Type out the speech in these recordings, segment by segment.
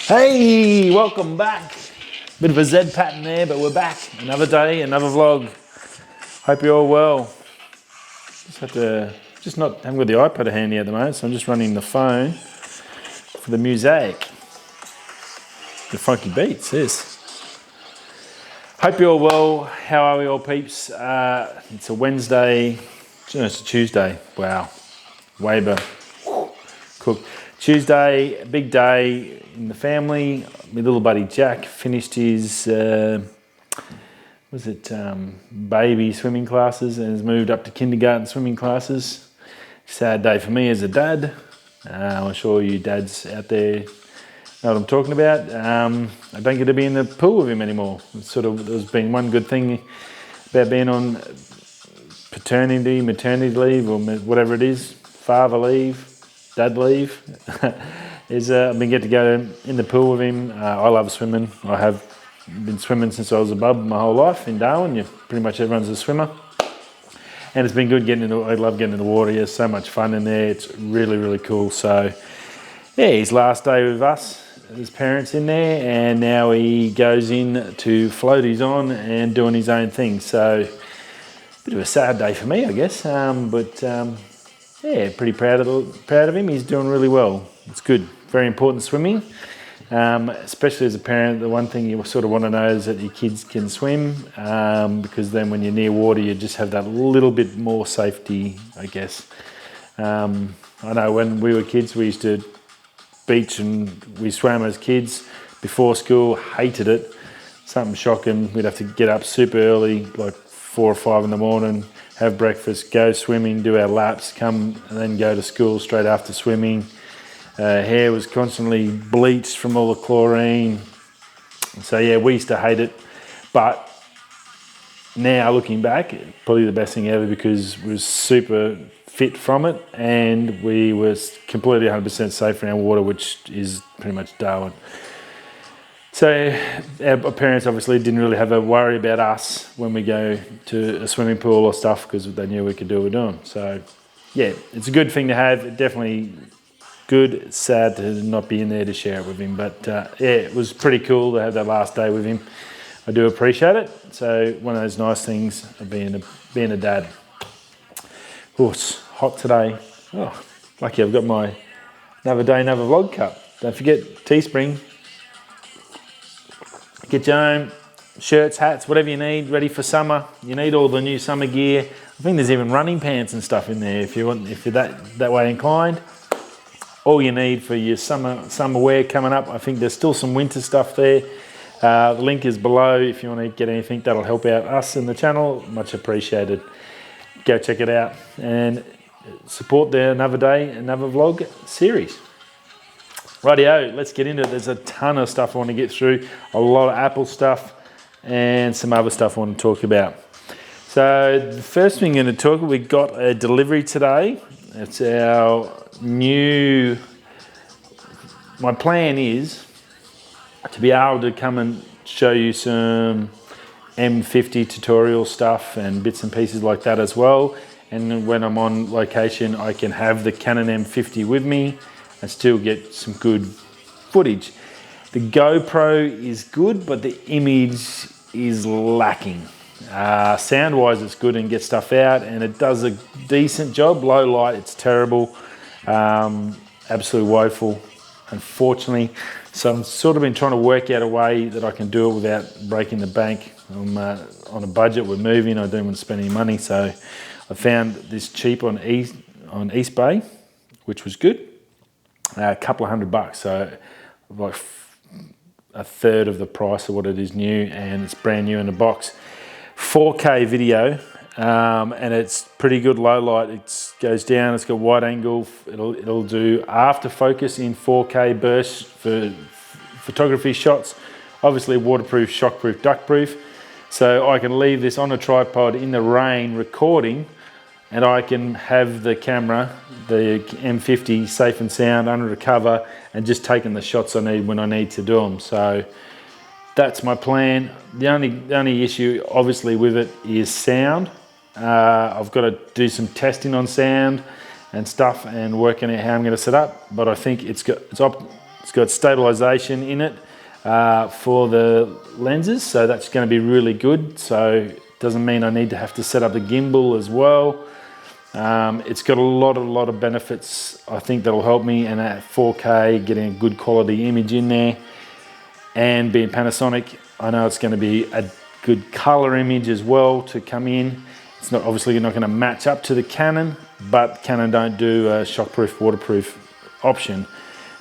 Hey, welcome back. Bit of a Z pattern there, but we're back. Another day, another vlog. Hope you're all well. Haven't got the iPad handy at the moment, so I'm just running the phone for the music. The funky beats, yes. Hope you're all well. How are we all, peeps? It's a Wednesday, no, it's a Tuesday. Wow, Weber, cook. Tuesday, big day in the family. My little buddy Jack finished his baby swimming classes and has moved up to kindergarten swimming classes. Sad day for me as a dad. I'm sure you dads out there know what I'm talking about. I don't get to be in the pool with him anymore. There's been one good thing about being on paternity, maternity leave, or whatever it is, father leave, dad leave, is I've been getting to go in the pool with him. I love swimming. I have been swimming since I was a bub my whole life in Darwin. Pretty much everyone's a swimmer. And it's been good I love getting in the water. There's so much fun in there. It's really, really cool. So yeah, his last day with us, his parents in there, and now he goes in to floaties on and doing his own thing. So a bit of a sad day for me, I guess. Yeah, pretty proud of him. He's doing really well. It's good. Very important swimming, especially as a parent. The one thing you sort of want to know is that your kids can swim, because then when you're near water, you just have that little bit more safety, I guess. I know when we were kids, we used to beach and we swam as kids before school. Hated it. Something shocking. We'd have to get up super early, like 4 or 5 in the morning. Have breakfast, go swimming, do our laps, come and then go to school straight after swimming. Hair was constantly bleached from all the chlorine. So yeah, we used to hate it. But now looking back, probably the best thing ever, because we were super fit from it and we were completely 100% safe in our water, which is pretty much Darwin. So our parents obviously didn't really have a worry about us when we go to a swimming pool or stuff, because they knew we could do what we're doing. So yeah, it's a good thing to have. Definitely good. It's sad to not be in there to share it with him. But yeah, it was pretty cool to have that last day with him. I do appreciate it. So one of those nice things of being a dad. Oh, it's hot today. Oh, lucky I've got my another day, another vlog cup. Don't forget Teespring. Get your own shirts, hats, whatever you need, ready for summer. You need all the new summer gear. I think there's even running pants and stuff in there if you're that way inclined. All you need for your summer wear coming up. I think there's still some winter stuff there. The link is below if you want to get anything that'll help out us in the channel. Much appreciated. Go check it out and support the Another Day, Another Vlog series. Rightio, let's get into it. There's a ton of stuff I want to get through, a lot of Apple stuff and some other stuff I want to talk about. So the first thing I'm going to talk about, we got a delivery today. It's our new, my plan is to be able to come and show you some M50 tutorial stuff and bits and pieces like that as well. And when I'm on location, I can have the Canon M50 with me and still get some good footage. The GoPro is good, but the image is lacking. Sound-wise, it's good and gets stuff out, and it does a decent job. Low light, it's terrible. Absolutely woeful, unfortunately. So I've sort of been trying to work out a way that I can do it without breaking the bank. I'm on a budget, we're moving, I don't want to spend any money, so I found this cheap on East Bay, which was good. A couple of $100, so like a third of the price of what it is new, and it's brand new in the box. 4K video, and it's pretty good low light. It goes down, it's got wide angle, it'll do after focus in 4K bursts for photography shots. Obviously waterproof, shockproof, duckproof. So I can leave this on a tripod in the rain recording, and I can have the camera, the M50, safe and sound under the cover, and just taking the shots I need when I need to do them. So that's my plan. The only issue obviously with it is sound. I've got to do some testing on sound and stuff and working out how I'm going to set up, but I think it's It's got stabilization in it for the lenses, so that's going to be really good. So it doesn't mean I need to have to set up the gimbal as well. It's got a lot of benefits, I think, that'll help me, and at 4K, getting a good quality image in there. And being Panasonic, I know it's going to be a good color image as well to come in. It's not obviously not going to match up to the Canon, but Canon don't do a shockproof, waterproof option.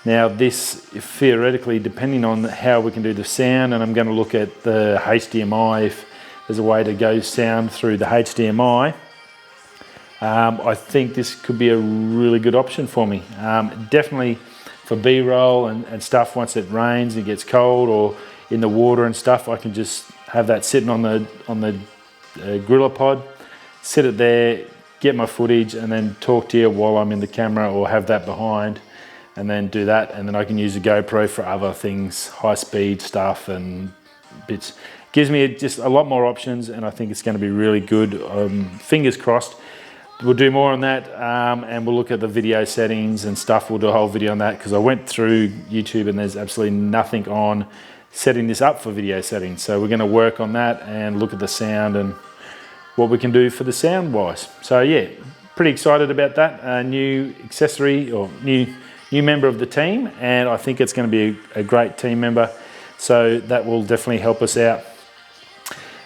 Now this, theoretically, depending on how we can do the sound, and I'm going to look at the HDMI, if there's a way to go sound through the HDMI, I think this could be a really good option for me. Definitely for B-roll and stuff. Once it rains, it gets cold, or in the water and stuff, I can just have that sitting on the Gorilla Pod, sit it there, get my footage, and then talk to you while I'm in the camera, or have that behind, and then do that. And then I can use the GoPro for other things, high-speed stuff and bits. Gives me just a lot more options, and I think it's going to be really good. Fingers crossed. We'll do more on that, and we'll look at the video settings and stuff. We'll do a whole video on that, because I went through YouTube and there's absolutely nothing on setting this up for video settings. So we're going to work on that and look at the sound and what we can do for the sound wise. So yeah, pretty excited about that. A new accessory, or new member of the team, and I think it's going to be a great team member. So that will definitely help us out.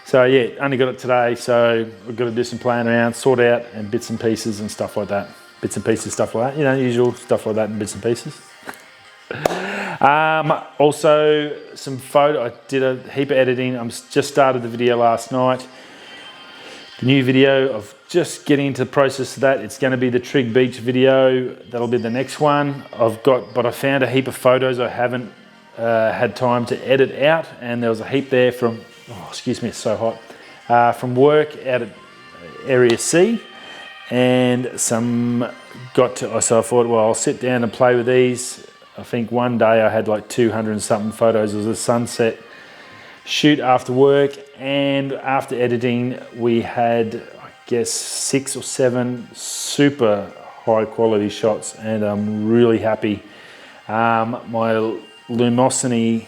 So yeah, only got it today, so we've got to do some playing around, sort out, and bits and pieces and stuff like that. Bits and pieces, stuff like that, you know, usual stuff like that, and bits and pieces. Also, some photo, I did a heap of editing. I'm just started the video last night. The new video of just getting into the process of that. It's going to be the Trig Beach video. That'll be the next one. But I found a heap of photos I haven't had time to edit out, and there was a heap there from, oh, excuse me, it's so hot, from work out at Area C, and some got to, so I thought, well, I'll sit down and play with these. I think one day I had like 200 and something photos. It was a sunset shoot after work, and after editing we had, I guess, 6 or 7 super high quality shots, and I'm really happy. My luminosity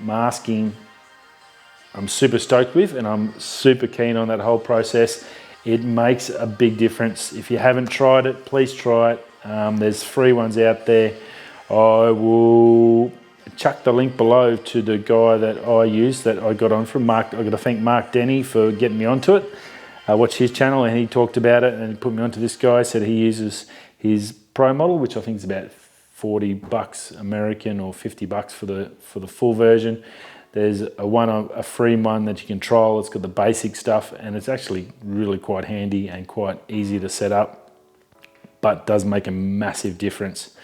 masking, I'm super stoked with, and I'm super keen on that whole process. It makes a big difference. If you haven't tried it, please try it. There's free ones out there. I will chuck the link below to the guy that I use, that I got on from Mark. I've got to thank Mark Denny for getting me onto it. I watched his channel and he talked about it, and he put me onto this guy. Said he uses his Pro model, which I think is about $40 American, or $50 for the full version. There's a free one that you can trial. It's got the basic stuff, and it's actually really quite handy and quite easy to set up, but does make a massive difference.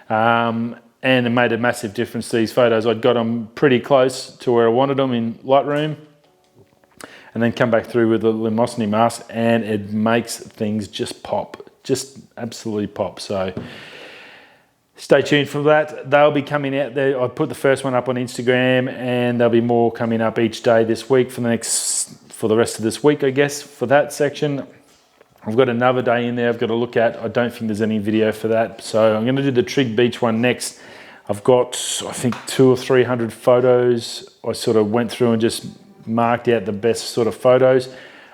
And it made a massive difference to these photos. I'd got them pretty close to where I wanted them in Lightroom, and then come back through with the luminosity mask, and it makes things just pop, just absolutely pop. So stay tuned for that. They'll be coming out there. I put the first one up on Instagram, and there'll be more coming up each day this week for the rest of this week, I guess, for that section. I've got another day in there I've got to look at. I don't think there's any video for that, so I'm going to do the Trig Beach one next. I've got, I think, 200 or 300 photos. I sort of went through and just marked out the best sort of photos.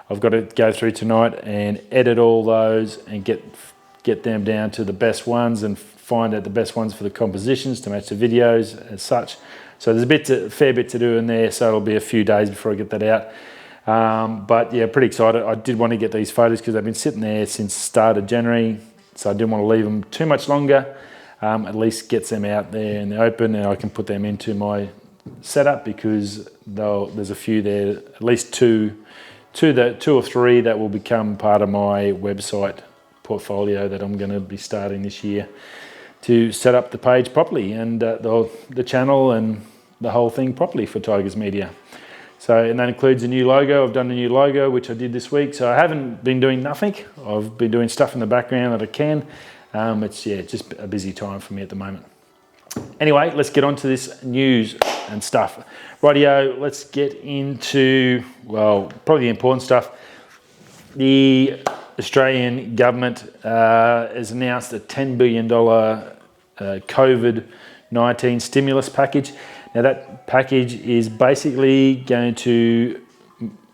I've got to go through tonight and edit all those and get them down to the best ones, and find out the best ones for the compositions to match the videos as such. So there's a fair bit to do in there, so it'll be a few days before I get that out. But yeah, pretty excited. I did want to get these photos because they've been sitting there since the start of January, so I didn't want to leave them too much longer. At least gets them out there in the open, and I can put them into my setup, because there's a few there, at least two or three that will become part of my website portfolio that I'm going to be starting this year, to set up the page properly, and the channel and the whole thing properly for Tigers Media. So, and that includes a new logo. I've done a new logo, which I did this week. So I haven't been doing nothing. I've been doing stuff in the background that I can. It's just a busy time for me at the moment. Anyway, let's get on to this news and stuff. Rightio, let's get into, well, probably the important stuff. The Australian government has announced a $10 billion COVID COVID-19 stimulus package. Now that package is basically going to,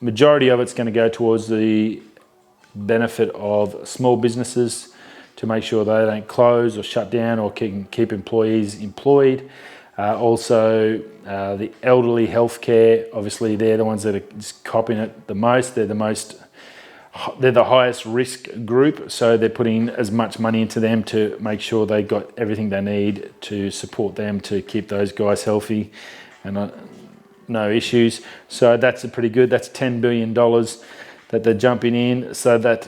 majority of it's going to go towards the benefit of small businesses to make sure they don't close or shut down or keep employees employed. Also, the elderly healthcare, obviously they're the ones that are just copping it the most. They're the highest risk group, so they're putting as much money into them to make sure they got everything they need to support them to keep those guys healthy and no issues. So that's pretty good. That's $10 billion that they're jumping in. So that,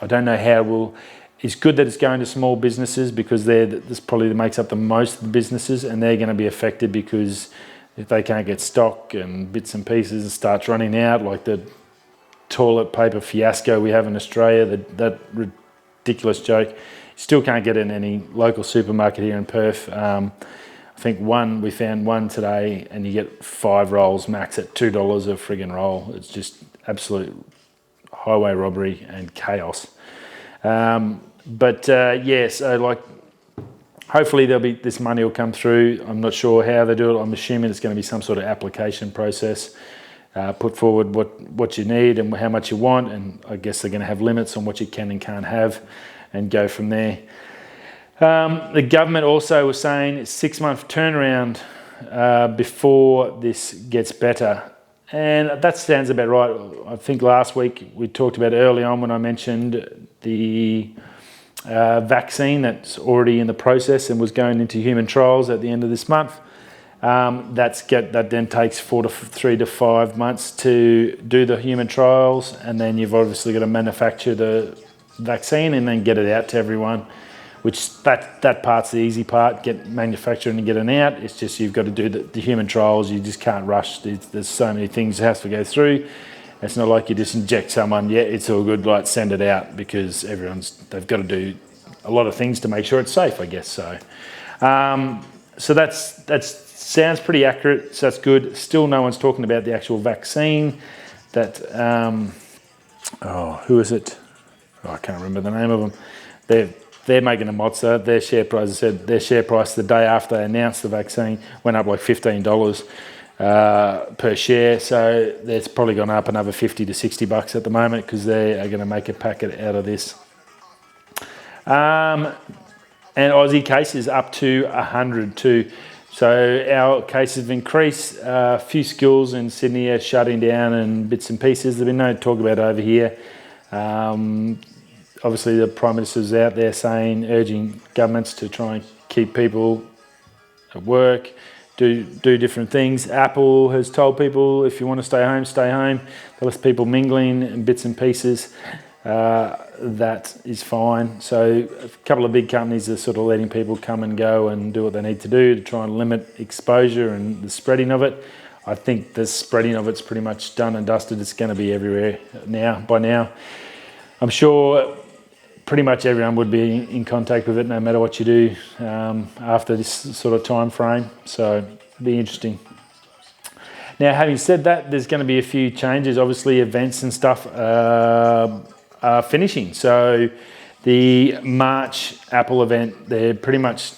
I don't know how we'll. It's good that it's going to small businesses because this probably makes up the most of the businesses, and they're going to be affected because if they can't get stock and bits and pieces and starts running out, like the toilet paper fiasco we have in Australia, that ridiculous joke, still can't get it in any local supermarket here in Perth. I think we found one today, and you get 5 rolls max at $2 a friggin' roll. It's just absolute highway robbery and chaos. So like, hopefully this money will come through. I'm not sure how they do it. I'm assuming it's going to be some sort of application process. Put forward what you need and how much you want, and I guess they're going to have limits on what you can and can't have, and go from there. The government also was saying it's 6-month turnaround before this gets better. And that sounds about right. I think last week we talked about early on when I mentioned the vaccine that's already in the process and was going into human trials at the end of this month. That then takes 3 to 5 months to do the human trials, and then you've obviously got to manufacture the vaccine and then get it out to everyone, which that part's the easy part, get manufacturing and get it out. It's just you've got to do the human trials. You just can't rush. There's so many things that has to go through. It's not like you just inject someone, yeah, it's all good, like send it out, because they've got to do a lot of things to make sure it's safe, I guess. So that sounds pretty accurate, so that's good. Still no one's talking about the actual vaccine that, who is it? I can't remember the name of them. They're making a mozza. Their share price, I said, the day after they announced the vaccine went up like $15 per share. So it's probably gone up another $50 to $60 at the moment because they are going to make a packet out of this. And Aussie cases up to 100 too. So our cases have increased. A few schools in Sydney are shutting down and bits and pieces. There's been no talk about it over here. Obviously, the Prime Minister's out there urging governments to try and keep people at work, do different things. Apple has told people if you want to stay home, stay home. There was people mingling and bits and pieces. That is fine. So a couple of big companies are sort of letting people come and go and do what they need to do to try and limit exposure and the spreading of it. I think the spreading of it's pretty much done and dusted. It's going to be everywhere by now. I'm sure pretty much everyone would be in contact with it no matter what you do after this sort of time frame. So it'll be interesting. Now, having said that, there's going to be a few changes. Obviously, events and stuff are finishing. So the March Apple event, they're pretty much,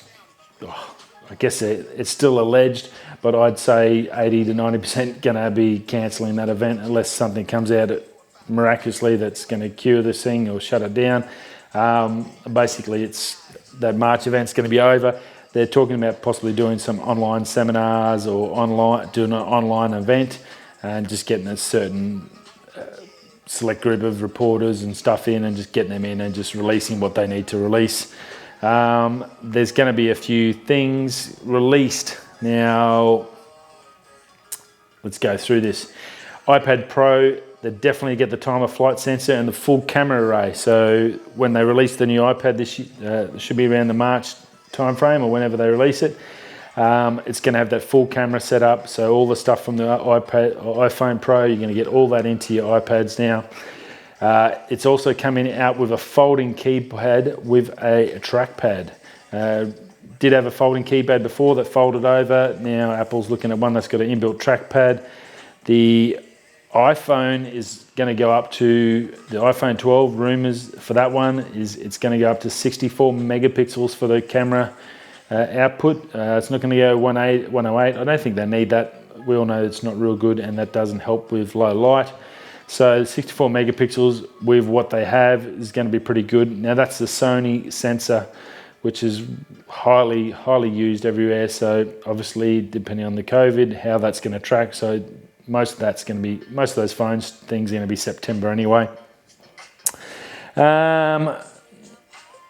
I guess it's still alleged, but I'd say 80 to 90% going to be cancelling that event unless something comes out miraculously that's going to cure this thing or shut it down. Basically, that March event's going to be over. They're talking about possibly doing some online seminars or doing an online event and just getting a certain select group of reporters and stuff in and just getting them in and just releasing what they need to release. There's going to be a few things released. Now, let's go through this. iPad Pro, they definitely get the time of flight sensor and the full camera array. So when they release the new iPad, this should be around the March timeframe or whenever they release it. It's going to have that full camera set up. So all the stuff from the iPhone Pro, you're going to get all that into your iPads now. It's also coming out with a folding keypad with a trackpad. Did have a folding keypad before that folded over. Now Apple's looking at one that's got an inbuilt trackpad. The iPhone is going to go up to the iPhone 12. Rumors for that one is it's going to go up to 64 megapixels for the camera. output. It's not going to go 108. I don't think they need that. We all know it's not real good, and that doesn't help with low light. So 64 megapixels with what they have is going to be pretty good. Now that's the Sony sensor, which is highly used everywhere. So obviously, depending on the COVID, how that's going to track. So most of those phones things are going to be September anyway. They're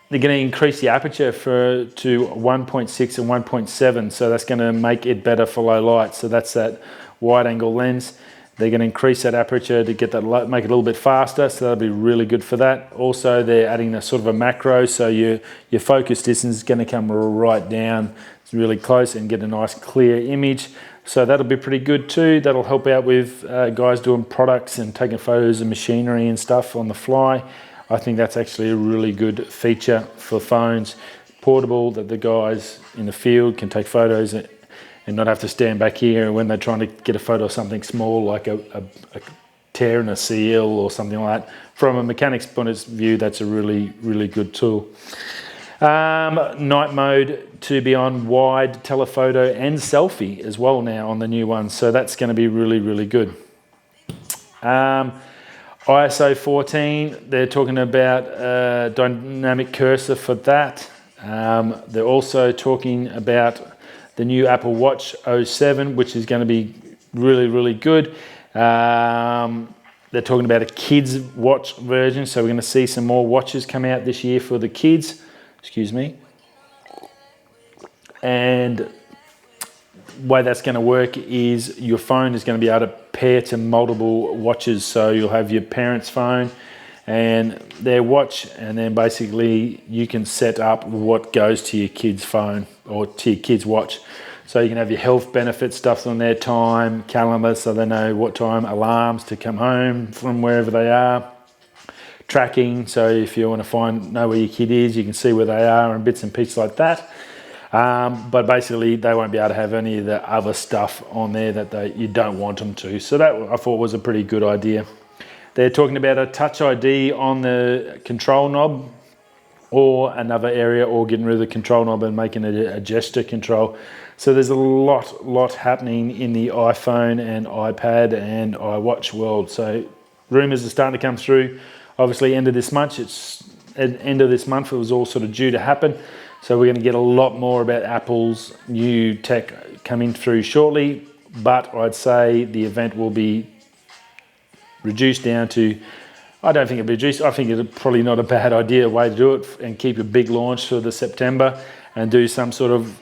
going to increase the aperture to 1.6 and 1.7, so that's going to make it better for low light. So that's that wide angle lens. They're going to increase that aperture to get that make it a little bit faster, so that'll be really good for that. Also, they're adding a sort of a macro, so your focus distance is going to come right down. It's really close and get a nice clear image. So that'll be pretty good too. That'll help out with guys doing products and taking photos of machinery and stuff on the fly. I think that's actually a really good feature for phones. Portable, that the guys in the field can take photos and not have to stand back here when they're trying to get a photo of something small like a tear in a seal or something like that. From a mechanic's point of view, that's a really good tool. Night mode to be on wide, telephoto and selfie as well now on the new one. So that's going to be really good. ISO 14, they're talking about dynamic cursor for that. They're also talking about the new Apple Watch 07, which is going to be really good. They're talking about a kids watch version, so we're going to see some more watches come out this year for the kids. Excuse me. And the way that's going to work is your phone is going to be able to pair to multiple watches. So you'll have your parents' phone and their watch, and then basically you can set up what goes to your kid's phone or to your kid's watch. So you can have your health benefit stuff on their time, calendar, so they know what time, alarms to come home from wherever they are, tracking, so if you want to know where your kid is, you can see where they are and bits and pieces like that. But basically they won't be able to have any of the other stuff on there that you don't want them to. So that I thought was a pretty good idea. They're talking about a touch ID on the control knob or another area, or getting rid of the control knob and making it a gesture control. So there's a lot happening in the iPhone and iPad and iWatch world. So rumours are starting to come through. Obviously end of this month, it was all sort of due to happen. So we're going to get a lot more about Apple's new tech coming through shortly, but I'd say the event will be reduced down to, I don't think it'll be reduced, I think it's probably not a bad idea way to do it, and keep a big launch for the September and do some sort of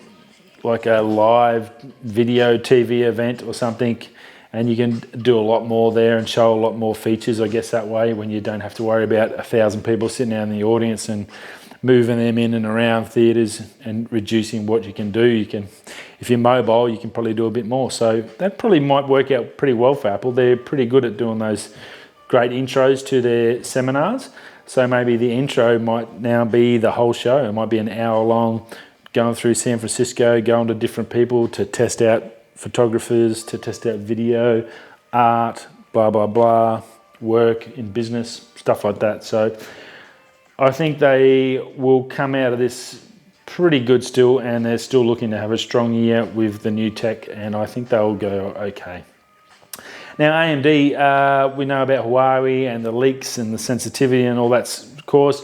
like a live video TV event or something, and you can do a lot more there and show a lot more features, I guess, that way, when you don't have to worry about 1,000 people sitting out in the audience and moving them in and around theatres and reducing what you can do. You can, if you're mobile, you can probably do a bit more. So that probably might work out pretty well for Apple. They're pretty good at doing those great intros to their seminars. So maybe the intro might now be the whole show. It might be an hour long, going through San Francisco, going to different people to test out photographers, to test out video, art, blah, blah, blah, work in business, stuff like that. So I think they will come out of this pretty good still, and they're still looking to have a strong year with the new tech, and I think they'll go okay. Now AMD, we know about Huawei and the leaks and the sensitivity and all that, of course.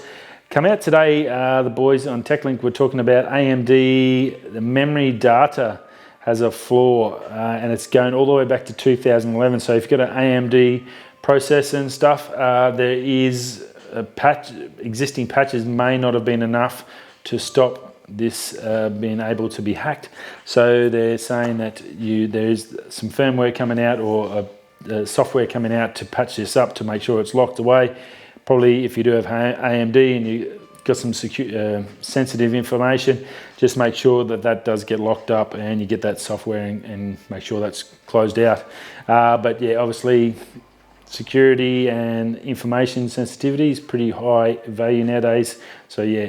Come out today, the boys on TechLink were talking about AMD, the memory data has a flaw, and it's going all the way back to 2011. So if you've got an AMD processor and stuff, there is a patch, existing patches may not have been enough to stop this being able to be hacked. So they're saying that there's some firmware coming out, or software coming out to patch this up to make sure it's locked away. Probably if you do have AMD and you got some sensitive information, just make sure that does get locked up and you get that software and make sure that's closed out. But yeah, obviously security and information sensitivity is pretty high value nowadays. So yeah,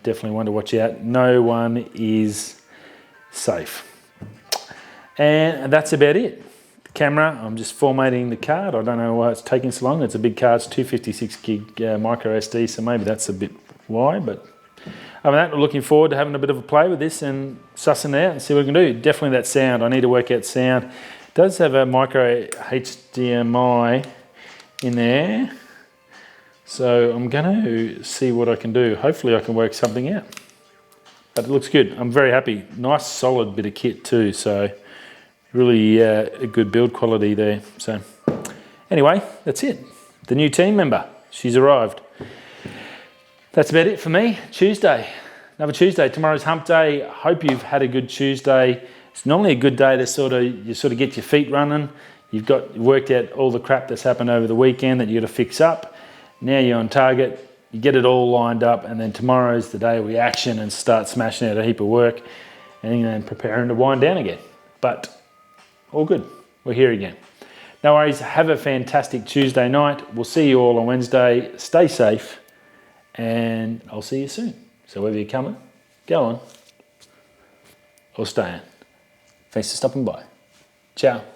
definitely one to watch out. No one is safe. And that's about it. The camera, I'm just formatting the card. I don't know why it's taking so long. It's a big card, it's 256 gig micro SD, so maybe that's a bit why, but Other than that, we're looking forward to having a bit of a play with this and sussing it out and see what we can do. Definitely that sound. I need to work out sound. It does have a micro HDMI in there. So I'm going to see what I can do. Hopefully I can work something out. But it looks good. I'm very happy. Nice solid bit of kit too. So really a good build quality there. So anyway, that's it. The new team member, she's arrived. That's about it for me. Tuesday, another Tuesday. Tomorrow's hump day. Hope you've had a good Tuesday. It's normally a good day to you get your feet running. You've worked out all the crap that's happened over the weekend that you got to fix up. Now you're on target. You get it all lined up, and then tomorrow's the day we action and start smashing out a heap of work and then preparing to wind down again. But all good. We're here again. No worries. Have a fantastic Tuesday night. We'll see you all on Wednesday. Stay safe, and I'll see you soon. So whether you're coming, go on, or staying. Thanks for stopping by. Ciao.